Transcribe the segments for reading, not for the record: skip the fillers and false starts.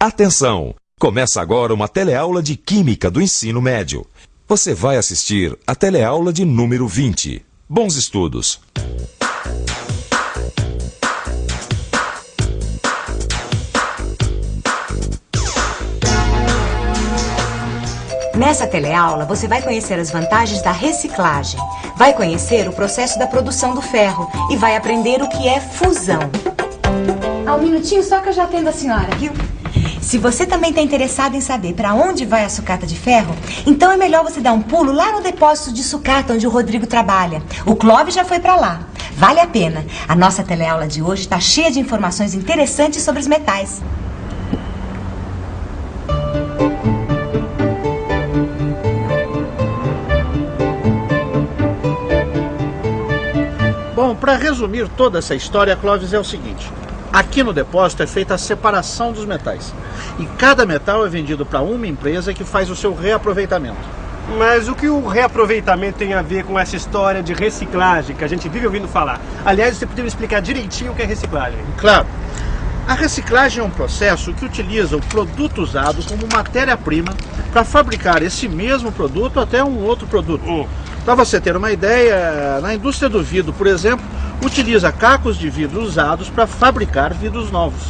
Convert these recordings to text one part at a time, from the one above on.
Atenção! Começa agora uma teleaula de Química do Ensino Médio. Você vai assistir a teleaula de número 20. Bons estudos! Nessa teleaula, você vai conhecer as vantagens da reciclagem, vai conhecer o processo da produção do ferro e vai aprender o que é fusão. Um minutinho só que eu já atendo a senhora. Viu? Se você também está interessado em saber para onde vai a sucata de ferro, então é melhor você dar um pulo lá no depósito de sucata onde o Rodrigo trabalha. O Clóvis já foi para lá. Vale a pena. A nossa teleaula de hoje está cheia de informações interessantes sobre os metais. Bom, para resumir toda essa história, Clóvis, é o seguinte. Aqui no depósito é feita a separação dos metais. E cada metal é vendido para uma empresa que faz o seu reaproveitamento. Mas o que o reaproveitamento tem a ver com essa história de reciclagem que a gente vive ouvindo falar? Aliás, você podia me explicar direitinho o que é reciclagem? Claro. A reciclagem é um processo que utiliza o produto usado como matéria-prima para fabricar esse mesmo produto até um outro produto. Para você ter uma ideia, na indústria do vidro, por exemplo, utiliza cacos de vidro usados para fabricar vidros novos.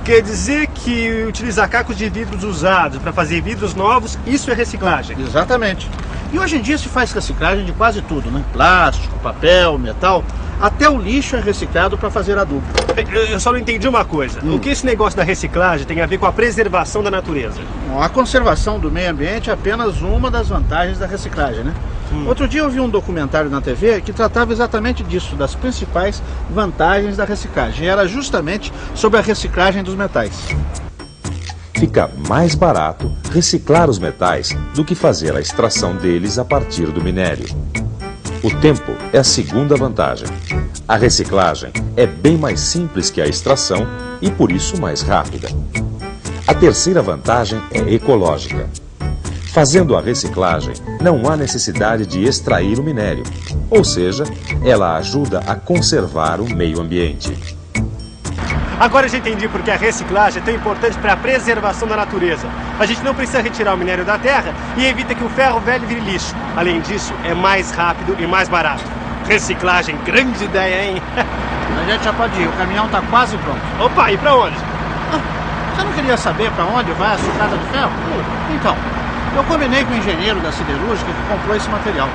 Quer dizer que utilizar cacos de vidros usados para fazer vidros novos, isso é reciclagem? Exatamente. E hoje em dia se faz reciclagem de quase tudo, né? Plástico, papel, metal, até o lixo é reciclado para fazer adubo. Eu só não entendi uma coisa. O que esse negócio da reciclagem tem a ver com a preservação da natureza? Bom, a conservação do meio ambiente é apenas uma das vantagens da reciclagem, né? Outro dia eu vi um documentário na TV que tratava exatamente disso, das principais vantagens da reciclagem. E era justamente sobre a reciclagem dos metais. Fica mais barato reciclar os metais do que fazer a extração deles a partir do minério. O tempo é a segunda vantagem. A reciclagem é bem mais simples que a extração e por isso mais rápida. A terceira vantagem é ecológica. Fazendo a reciclagem, não há necessidade de extrair o minério, ou seja, ela ajuda a conservar o meio ambiente. Agora eu já entendi porque a reciclagem é tão importante para a preservação da natureza. A gente não precisa retirar o minério da terra e evita que o ferro velho vire lixo. Além disso, é mais rápido e mais barato. Reciclagem, grande ideia, hein? A gente já pode ir, o caminhão está quase pronto. Opa, e para onde? Você não queria saber para onde vai a sucata de ferro? Então, eu combinei com o engenheiro da siderúrgica que comprou esse material.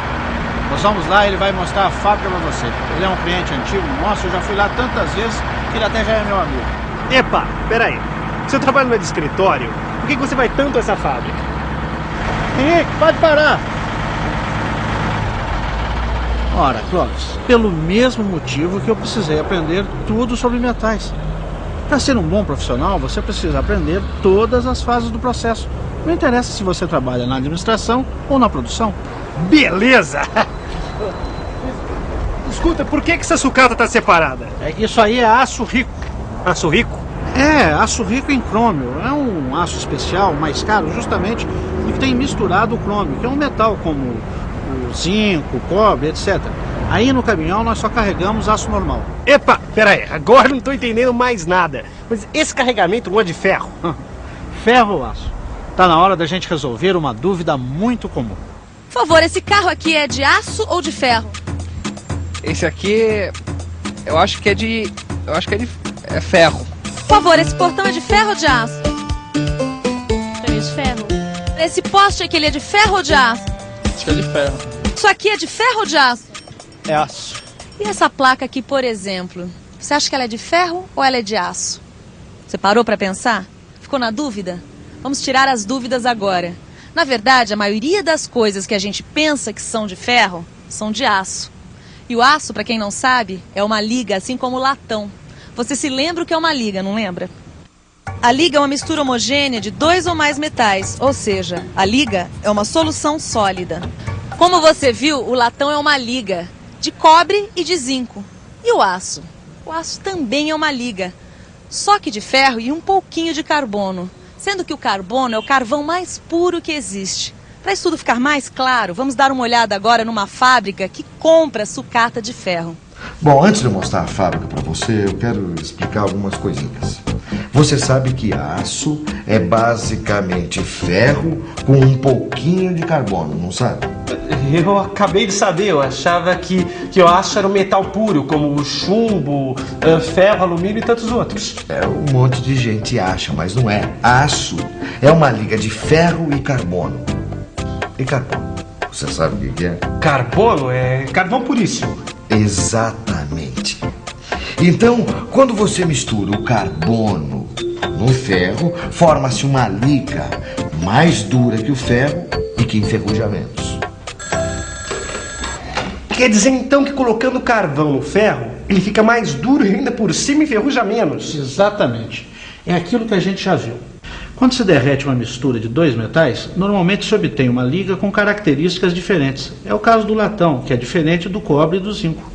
Nós vamos lá e ele vai mostrar a fábrica para você. Ele é um cliente antigo nosso, eu já fui lá tantas vezes que ele até já é meu amigo. Epa, peraí. Se eu trabalho no escritório, por que você vai tanto a essa fábrica? Henrique, pode parar! Ora, Clóvis, pelo mesmo motivo que eu precisei aprender tudo sobre metais. Para ser um bom profissional, você precisa aprender todas as fases do processo. Não interessa se você trabalha na administração ou na produção. Beleza! Escuta, por que essa sucata está separada? Isso aí é aço rico. Aço rico? É, aço rico em crômio. É um aço especial, mais caro, justamente porque tem misturado o crômio, que é um metal como o zinco, o cobre, etc. Aí no caminhão nós só carregamos aço normal. Epa, peraí, agora não estou entendendo mais nada. Mas esse carregamento não é de ferro? Ferro ou aço? Tá na hora da gente resolver uma dúvida muito comum. Por favor, esse carro aqui é de aço ou de ferro? Esse aqui, eu acho que é de ferro. Por favor, esse portão é de ferro ou de aço? É de ferro. Esse poste aqui, ele é de ferro ou de aço? Acho que é de ferro. Isso aqui é de ferro ou de aço? É aço. E essa placa aqui, por exemplo, você acha que ela é de ferro ou ela é de aço? Você parou para pensar? Ficou na dúvida? Vamos tirar as dúvidas agora. Na verdade, a maioria das coisas que a gente pensa que são de ferro, são de aço. E o aço, para quem não sabe, é uma liga, assim como o latão. Você se lembra o que é uma liga, não lembra? A liga é uma mistura homogênea de dois ou mais metais, ou seja, a liga é uma solução sólida. Como você viu, o latão é uma liga de cobre e de zinco. E o aço? O aço também é uma liga, só que de ferro e um pouquinho de carbono. Sendo que o carbono é o carvão mais puro que existe. Para isso tudo ficar mais claro, vamos dar uma olhada agora numa fábrica que compra sucata de ferro. Bom, antes de eu mostrar a fábrica para você, eu quero explicar algumas coisinhas. Você sabe que aço é basicamente ferro com um pouquinho de carbono, não sabe? Eu acabei de saber, eu achava que o aço era um metal puro, como o chumbo, ferro, alumínio e tantos outros. Um monte de gente acha, mas não é. Aço é uma liga de ferro e carbono. E carbono? Você sabe o que é? Carbono é carvão puríssimo. Exatamente. Então, quando você mistura o carbono no ferro, forma-se uma liga mais dura que o ferro e que enferruja menos. Quer dizer então que colocando carvão no ferro, ele fica mais duro e ainda por cima enferruja menos? Exatamente. É aquilo que a gente já viu. Quando se derrete uma mistura de dois metais, normalmente se obtém uma liga com características diferentes. É o caso do latão, que é diferente do cobre e do zinco.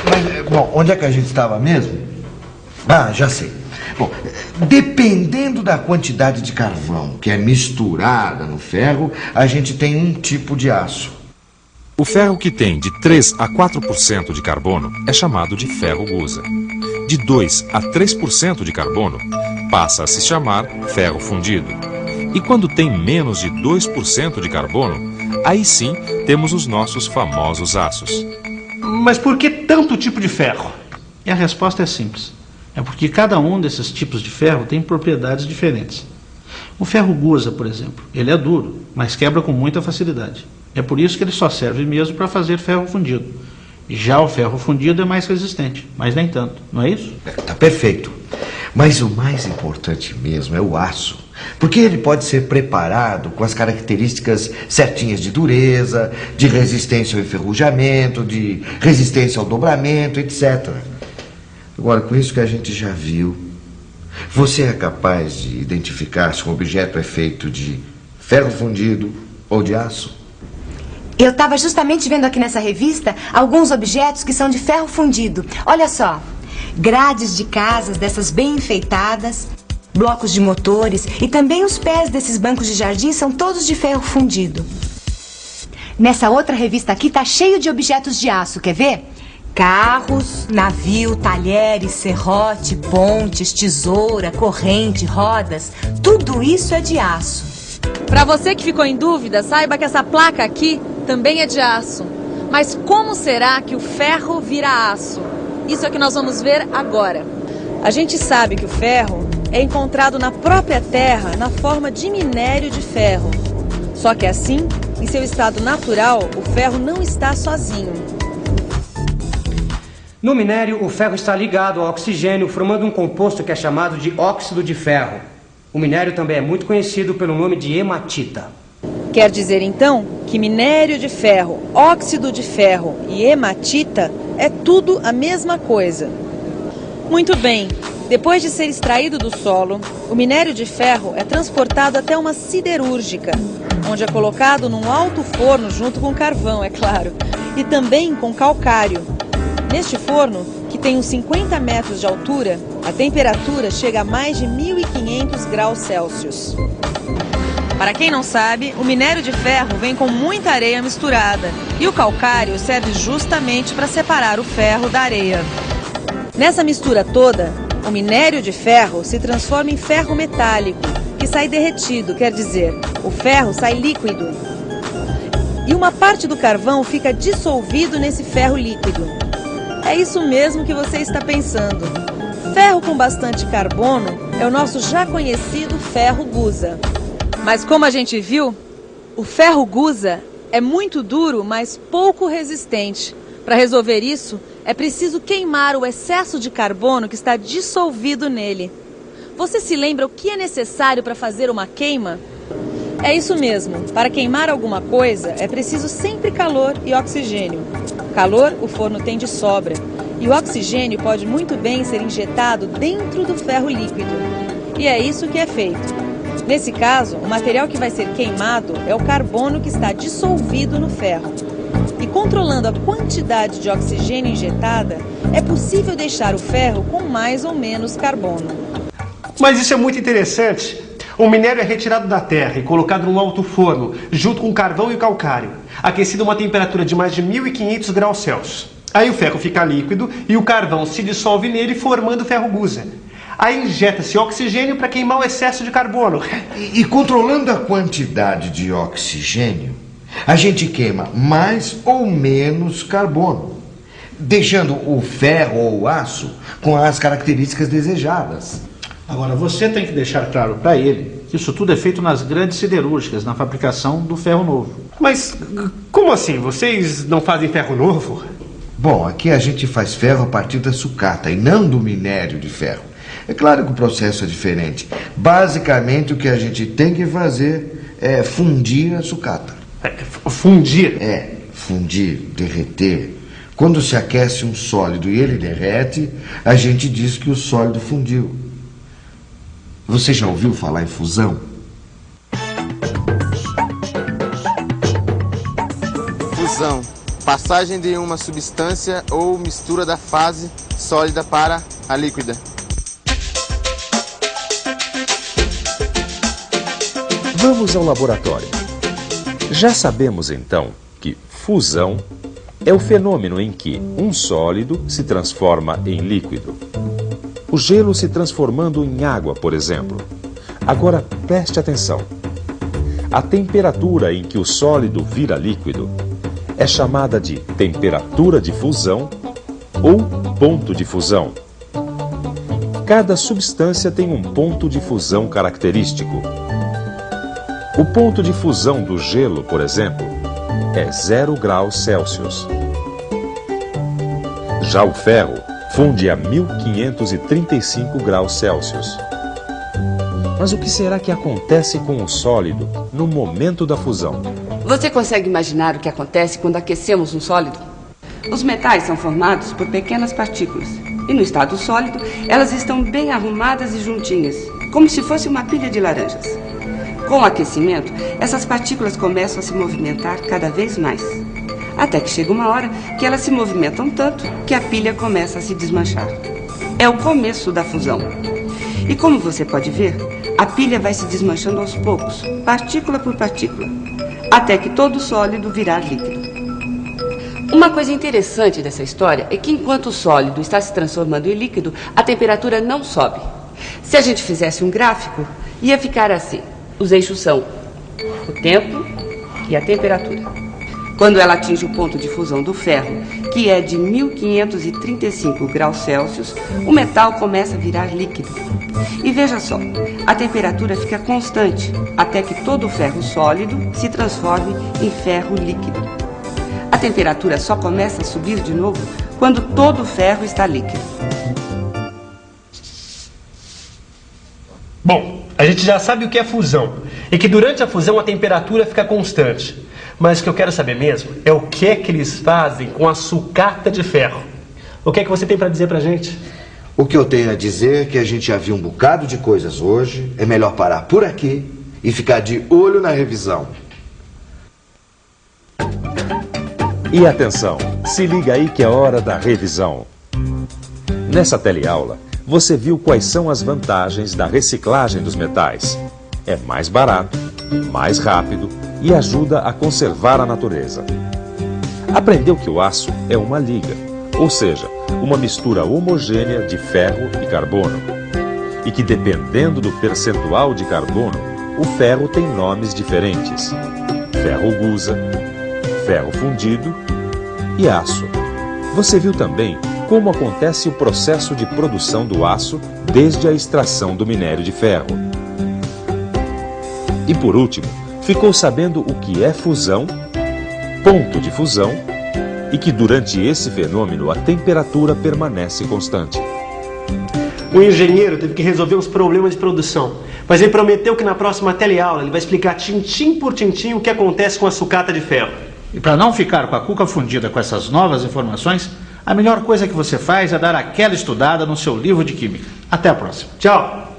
Mas, bom, onde é que a gente estava mesmo? Ah, já sei. Bom, dependendo da quantidade de carvão que é misturada no ferro, a gente tem um tipo de aço. O ferro que tem de 3 a 4% de carbono é chamado de ferro gusa. De 2 a 3% de carbono passa a se chamar ferro fundido. E quando tem menos de 2% de carbono, aí sim temos os nossos famosos aços. Mas por que tanto tipo de ferro? E a resposta é simples. É porque cada um desses tipos de ferro tem propriedades diferentes. O ferro gusa, por exemplo, ele é duro, mas quebra com muita facilidade. É por isso que ele só serve mesmo para fazer ferro fundido. Já o ferro fundido é mais resistente, mas nem tanto, não é isso? Tá perfeito. Mas o mais importante mesmo é o aço. Porque ele pode ser preparado com as características certinhas de dureza, de resistência ao enferrujamento, de resistência ao dobramento, etc. Agora, com isso que a gente já viu, você é capaz de identificar se um objeto é feito de ferro fundido ou de aço? Eu estava justamente vendo aqui nessa revista alguns objetos que são de ferro fundido. Olha só, grades de casas dessas bem enfeitadas, blocos de motores e também os pés desses bancos de jardim são todos de ferro fundido. Nessa outra revista aqui tá cheio de objetos de aço, quer ver? Carros, navio, talheres, serrote, pontes, tesoura, corrente, rodas, tudo isso é de aço. Para você que ficou em dúvida, saiba que essa placa aqui também é de aço. Mas como será que o ferro vira aço? Isso é que nós vamos ver agora. A gente sabe que o ferro é encontrado na própria terra na forma de minério de ferro. Só que assim, em seu estado natural, o ferro não está sozinho. No minério, o ferro está ligado ao oxigênio, formando um composto que é chamado de óxido de ferro. O minério também é muito conhecido pelo nome de hematita. Quer dizer, então, que minério de ferro, óxido de ferro e hematita é tudo a mesma coisa. Muito bem, depois de ser extraído do solo, o minério de ferro é transportado até uma siderúrgica, onde é colocado num alto forno junto com carvão, é claro, e também com calcário. Neste forno, que tem uns 50 metros de altura, a temperatura chega a mais de 1.500 graus Celsius. Para quem não sabe, o minério de ferro vem com muita areia misturada e o calcário serve justamente para separar o ferro da areia. Nessa mistura toda, o minério de ferro se transforma em ferro metálico, que sai derretido, quer dizer, o ferro sai líquido. E uma parte do carvão fica dissolvido nesse ferro líquido. É isso mesmo que você está pensando. Ferro com bastante carbono é o nosso já conhecido ferro gusa. Mas como a gente viu, o ferro gusa é muito duro, mas pouco resistente. Para resolver isso, é preciso queimar o excesso de carbono que está dissolvido nele. Você se lembra o que é necessário para fazer uma queima? É isso mesmo, para queimar alguma coisa é preciso sempre calor e oxigênio. Calor o forno tem de sobra e o oxigênio pode muito bem ser injetado dentro do ferro líquido. E é isso que é feito. Nesse caso, o material que vai ser queimado é o carbono que está dissolvido no ferro. E controlando a quantidade de oxigênio injetada, é possível deixar o ferro com mais ou menos carbono. Mas isso é muito interessante. O minério é retirado da terra e colocado num alto forno, junto com o carvão e o calcário, aquecido a uma temperatura de mais de 1.500 graus Celsius. Aí o ferro fica líquido e o carvão se dissolve nele, formando o ferro gusa. Aí injeta-se oxigênio para queimar o excesso de carbono. E controlando a quantidade de oxigênio, a gente queima mais ou menos carbono, deixando o ferro ou o aço com as características desejadas. Agora, você tem que deixar claro para ele que isso tudo é feito nas grandes siderúrgicas, na fabricação do ferro novo. Mas como assim? Vocês não fazem ferro novo? Bom, aqui a gente faz ferro a partir da sucata e não do minério de ferro. É claro que o processo é diferente. Basicamente, o que a gente tem que fazer é fundir a sucata. Fundir? É, fundir, derreter. Quando se aquece um sólido e ele derrete, a gente diz que o sólido fundiu. Você já ouviu falar em fusão? Fusão. Passagem de uma substância ou mistura da fase sólida para a líquida. Vamos ao laboratório. Já sabemos então que fusão é o fenômeno em que um sólido se transforma em líquido. O gelo se transformando em água, por exemplo. Agora preste atenção. A temperatura em que o sólido vira líquido é chamada de temperatura de fusão ou ponto de fusão. Cada substância tem um ponto de fusão característico. O ponto de fusão do gelo, por exemplo, é 0 graus Celsius. Já o ferro funde a 1535 graus Celsius. Mas o que será que acontece com o sólido no momento da fusão? Você consegue imaginar o que acontece quando aquecemos um sólido? Os metais são formados por pequenas partículas. E no estado sólido, elas estão bem arrumadas e juntinhas, como se fosse uma pilha de laranjas. Com o aquecimento, essas partículas começam a se movimentar cada vez mais. Até que chega uma hora que elas se movimentam tanto que a pilha começa a se desmanchar. É o começo da fusão. E como você pode ver, a pilha vai se desmanchando aos poucos, partícula por partícula, até que todo o sólido virar líquido. Uma coisa interessante dessa história é que enquanto o sólido está se transformando em líquido, a temperatura não sobe. Se a gente fizesse um gráfico, ia ficar assim. Os eixos são o tempo e a temperatura. Quando ela atinge o ponto de fusão do ferro, que é de 1535 graus Celsius, o metal começa a virar líquido. E veja só, a temperatura fica constante até que todo o ferro sólido se transforme em ferro líquido. A temperatura só começa a subir de novo quando todo o ferro está líquido. Bom, a gente já sabe o que é fusão e que durante a fusão a temperatura fica constante. Mas o que eu quero saber mesmo é o que é que eles fazem com a sucata de ferro. O que é que você tem para dizer pra gente? O que eu tenho a dizer é que a gente já viu um bocado de coisas hoje. É melhor parar por aqui e ficar de olho na revisão. E atenção, se liga aí que é hora da revisão. Nessa teleaula, você viu quais são as vantagens da reciclagem dos metais. É mais barato, mais rápido e ajuda a conservar a natureza. Aprendeu que o aço é uma liga, ou seja, uma mistura homogênea de ferro e carbono. E que dependendo do percentual de carbono, o ferro tem nomes diferentes. Ferro gusa, ferro fundido e aço. Você viu também como acontece o processo de produção do aço desde a extração do minério de ferro. E por último, ficou sabendo o que é fusão, ponto de fusão e que durante esse fenômeno a temperatura permanece constante. O engenheiro teve que resolver uns problemas de produção, mas ele prometeu que na próxima teleaula ele vai explicar tintim por tintim o que acontece com a sucata de ferro. E para não ficar com a cuca fundida com essas novas informações, a melhor coisa que você faz é dar aquela estudada no seu livro de química. Até a próxima. Tchau!